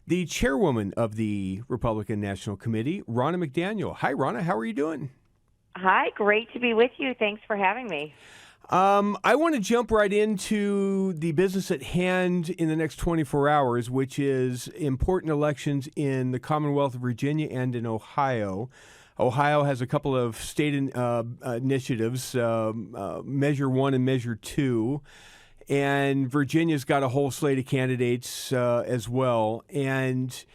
the chairwoman of the Republican National Committee, Ronna McDaniel. Hi, Ronna. How are you doing? Hi, great to be with you. Thanks for having me. I want to jump right into the business at hand in the next 24 hours, which is important elections in the Commonwealth of Virginia and in Ohio. Ohio has a couple of state initiatives, Measure 1 and Measure 2. And Virginia's got a whole slate of candidates as well. And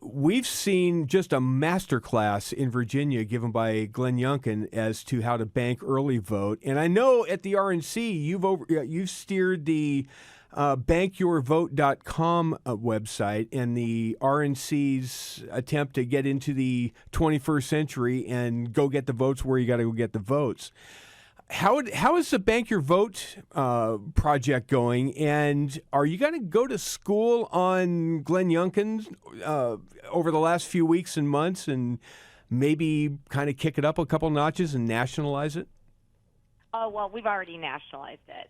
we've seen just a masterclass in Virginia given by Glenn Youngkin as to how to bank early vote. And I know at the RNC you've steered the bankyourvote.com website and the RNC's attempt to get into the 21st century and go get the votes where you got to go get the votes. How is the Bank Your Vote project going, and are you going to go to school on Glenn Youngkin over the last few weeks and months and maybe kind of kick it up a couple notches and nationalize it? Oh, well, we've already nationalized it.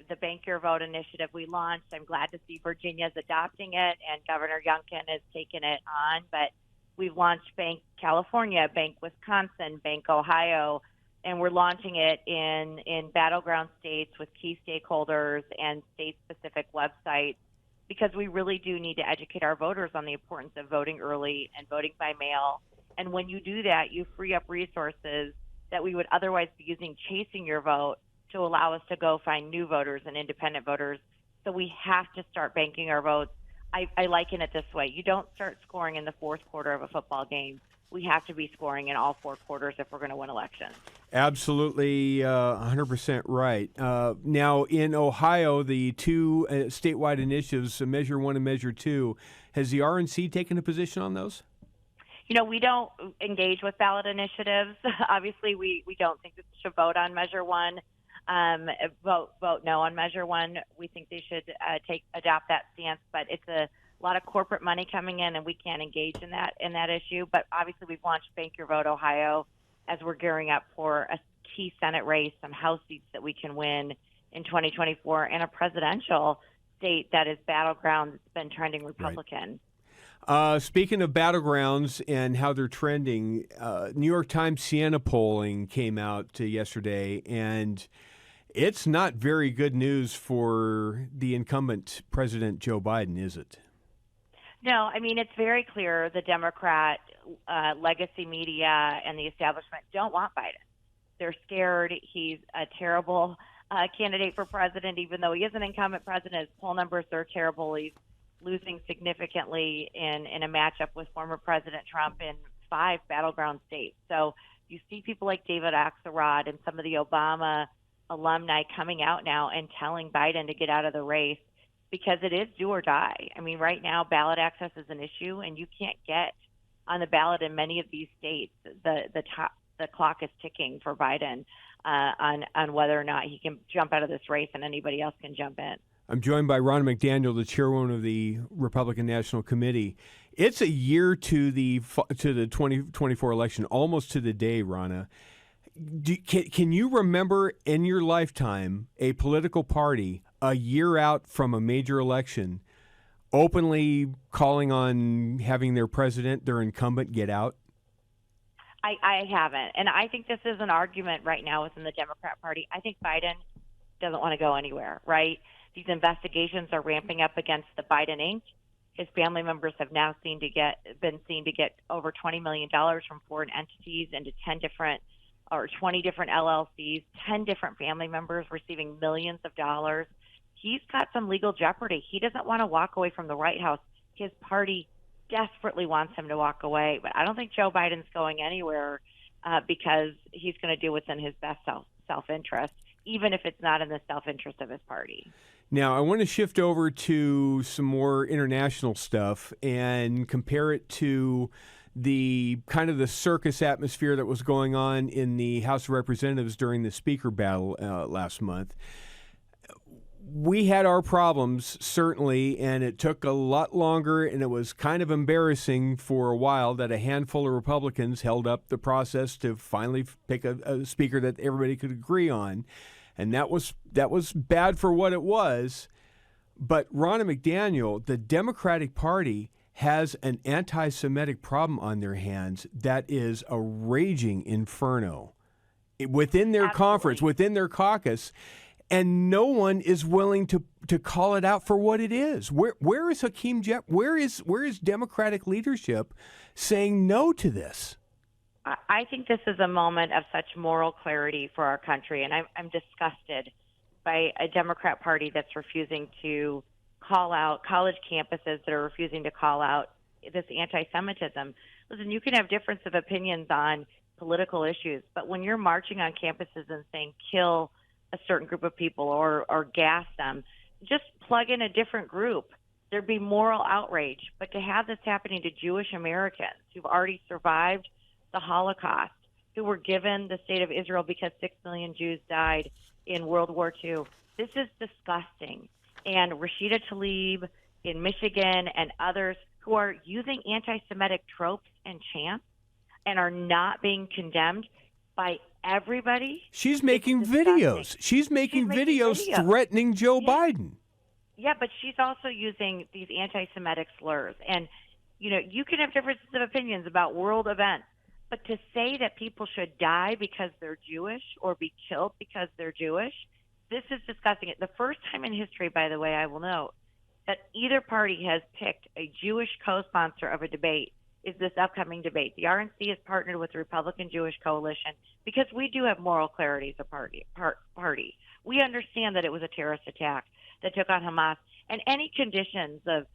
The Bank Your Vote initiative we launched, I'm glad to see Virginia's adopting it, and Governor Youngkin has taken it on. But we've launched Bank California, Bank Wisconsin, Bank Ohio, and we're launching it in battleground states with key stakeholders and state-specific websites because we really do need to educate our voters on the importance of voting early and voting by mail. And when you do that, you free up resources that we would otherwise be using chasing your vote to allow us to go find new voters and independent voters. So we have to start banking our votes. I liken it this way. You don't start scoring in the fourth quarter of a football game. We have to be scoring in all four quarters if we're going to win elections. Absolutely, 100% right. Now, in Ohio, the two statewide initiatives, Measure 1 and Measure 2, has the RNC taken a position on those? You know, we don't engage with ballot initiatives. Obviously, we don't think that they should vote on Measure 1. Vote no on Measure 1. We think they should adopt that stance, but it's a lot of corporate money coming in, and we can't engage in that issue. But obviously, we've launched Bank Your Vote Ohio as we're gearing up for a key Senate race, some House seats that we can win in 2024, and a presidential state that is battleground that's been trending Republican. Right. Speaking of battlegrounds and how they're trending, New York Times Siena polling came out yesterday, and it's not very good news for the incumbent President Joe Biden, is it? No, I mean, it's very clear the Democrat legacy media and the establishment don't want Biden. They're scared. He's a terrible candidate for president, even though he is an incumbent president. His poll numbers are terrible. He's losing significantly in a matchup with former President Trump in 5 battleground states. So you see people like David Axelrod and some of the Obama alumni coming out now and telling Biden to get out of the race because it is do or die. I mean, right now, ballot access is an issue, and you can't get on the ballot in many of these states. The clock is ticking for Biden on whether or not he can jump out of this race and anybody else can jump in. I'm joined by Ronna McDaniel, the chairwoman of the Republican National Committee. It's a year to the 2024 election, almost to the day, Ronna. Can you remember in your lifetime a political party a year out from a major election openly calling on having their president, their incumbent, get out? I haven't. And I think this is an argument right now within the Democrat Party. I think Biden doesn't want to go anywhere, right? These investigations are ramping up against the Biden Inc. His family members have now been seen to get over $20 million from foreign entities into 20 different LLCs, 10 different family members receiving millions of dollars. He's got some legal jeopardy. He doesn't want to walk away from the White House. His party desperately wants him to walk away, but I don't think Joe Biden's going anywhere because he's going to do what's in his best self-interest, even if it's not in the self-interest of his party. Now, I want to shift over to some more international stuff and compare it to the kind of the circus atmosphere that was going on in the House of Representatives during the speaker battle last month. We had our problems, certainly, and it took a lot longer, and it was kind of embarrassing for a while that a handful of Republicans held up the process to finally pick a speaker that everybody could agree on. And that was bad for what it was. But Ronna McDaniel, the Democratic Party, has an anti-Semitic problem on their hands that is a raging inferno within their conference, within their caucus, and no one is willing to call it out for what it is. Where is Hakeem where is Democratic leadership saying no to this? I think this is a moment of such moral clarity for our country, and I'm disgusted by a Democrat Party that's refusing to call out college campuses, that are refusing to call out this anti-Semitism. Listen, you can have difference of opinions on political issues, but when you're marching on campuses and saying kill a certain group of people or gas them, just plug in a different group. There'd be moral outrage. But to have this happening to Jewish Americans who've already survived the Holocaust, who were given the state of Israel because 6 million Jews died in World War II, this is disgusting. And Rashida Tlaib in Michigan and others who are using anti-Semitic tropes and chants and are not being condemned by everybody. She's making videos. She's making videos threatening Joe Biden. Yeah, but she's also using these anti-Semitic slurs. And, you can have differences of opinions about world events, but to say that people should die because they're Jewish or be killed because they're Jewish, this is disgusting. The first time in history, by the way, I will note, that either party has picked a Jewish co-sponsor of a debate is this upcoming debate. The RNC has partnered with the Republican Jewish Coalition because we do have moral clarity as a party. We understand that it was a terrorist attack that took on Hamas, and any conditions of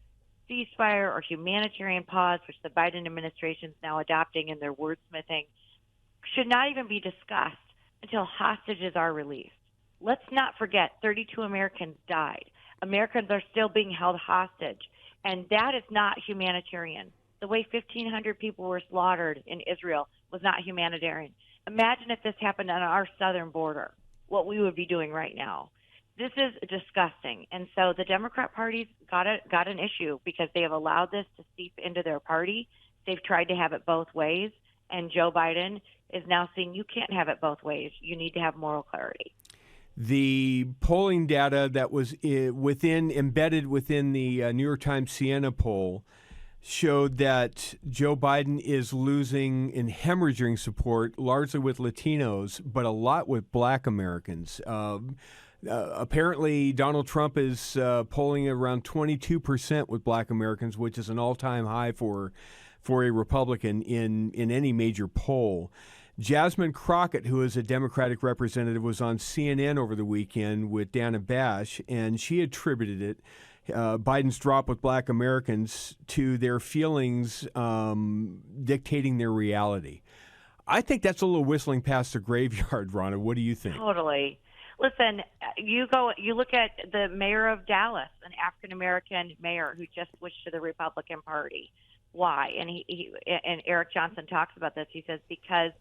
ceasefire or humanitarian pause, which the Biden administration is now adopting in their wordsmithing, should not even be discussed until hostages are released. Let's not forget 32 Americans died. Americans are still being held hostage, and that is not humanitarian. The way 1,500 people were slaughtered in Israel was not humanitarian. Imagine if this happened on our southern border, what we would be doing right now. This is disgusting. And so the Democrat Party's got an issue because they have allowed this to seep into their party. They've tried to have it both ways, and Joe Biden is now saying you can't have it both ways. You need to have moral clarity. The polling data that was embedded within the New York Times Siena poll showed that Joe Biden is losing and hemorrhaging support, largely with Latinos, but a lot with Black Americans. Apparently, Donald Trump is polling around 22% with Black Americans, which is an all-time high for a Republican in any major poll. Jasmine Crockett, who is a Democratic representative, was on CNN over the weekend with Dana Bash, and she attributed it, Biden's drop with Black Americans, to their feelings dictating their reality. I think that's a little whistling past the graveyard, Ronna. What do you think? Totally. Listen, you look at the mayor of Dallas, an African-American mayor who just switched to the Republican Party. Why? And Eric Johnson talks about this. He says because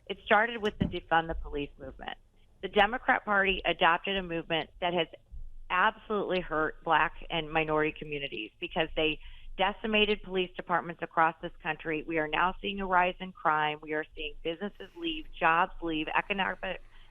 it started with the defund the police movement. The Democrat Party adopted a movement that has absolutely hurt Black and minority communities because they decimated police departments across this country. We are now seeing a rise in crime. We are seeing businesses leave, jobs leave,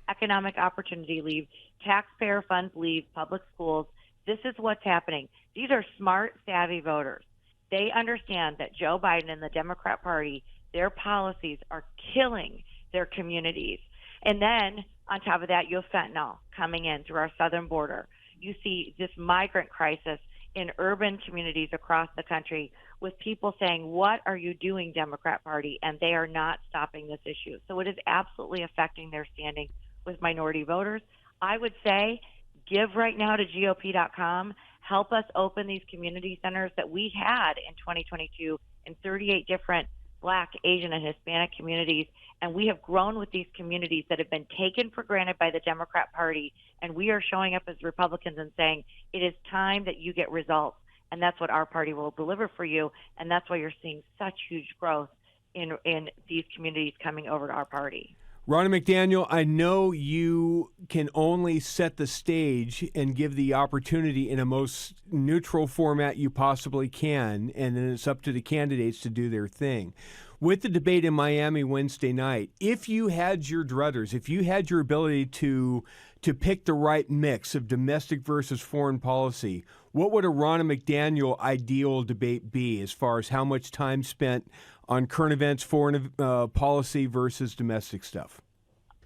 economic opportunity leave, taxpayer funds leave, public schools. This is what's happening. These are smart, savvy voters. They understand that Joe Biden and the Democrat Party, their policies are killing their communities. And then on top of that, you have fentanyl coming in through our southern border. You see this migrant crisis in urban communities across the country with people saying, what are you doing, Democrat Party? And they are not stopping this issue. So it is absolutely affecting their standing with minority voters. I would say give right now to GOP.com. Help us open these community centers that we had in 2022 in 38 different Black, Asian, and Hispanic communities. And we have grown with these communities that have been taken for granted by the Democrat Party. And we are showing up as Republicans and saying, it is time that you get results. And that's what our party will deliver for you. And that's why you're seeing such huge growth in these communities coming over to our party. Ronna McDaniel, I know you can only set the stage and give the opportunity in a most neutral format you possibly can, and then it's up to the candidates to do their thing. With the debate in Miami Wednesday night, if you had your druthers, if you had your ability to pick the right mix of domestic versus foreign policy, What would a Ronna McDaniel ideal debate be as far as how much time spent on current events, foreign policy versus domestic stuff?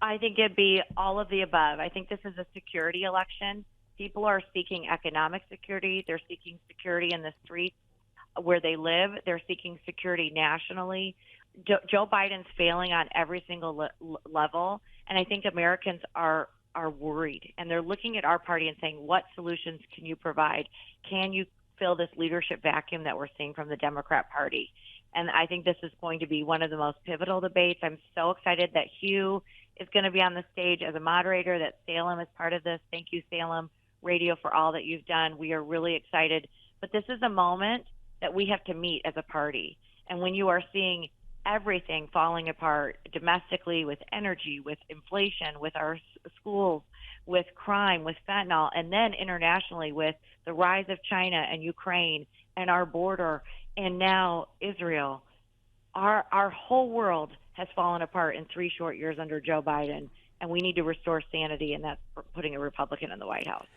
I think it'd be all of the above. I think this is a security election. People are seeking economic security. They're seeking security in the streets where they live. They're seeking security nationally. Joe Biden's failing on every single level, and I think Americans are worried, and they're looking at our party and saying, what solutions can you provide? Can you fill this leadership vacuum that we're seeing from the Democrat Party? And I think this is going to be one of the most pivotal debates. I'm so excited that Hugh is going to be on the stage as a moderator, that Salem is part of this. Thank you, Salem Radio, for all that you've done. We are really excited. But this is a moment that we have to meet as a party. And when you are seeing everything falling apart domestically, with energy, with inflation, with our schools, with crime, with fentanyl, and then internationally with the rise of China and Ukraine and our border, and now Israel, our whole world has fallen apart in 3 short years under Joe Biden, and we need to restore sanity, and that's putting a Republican in the White House.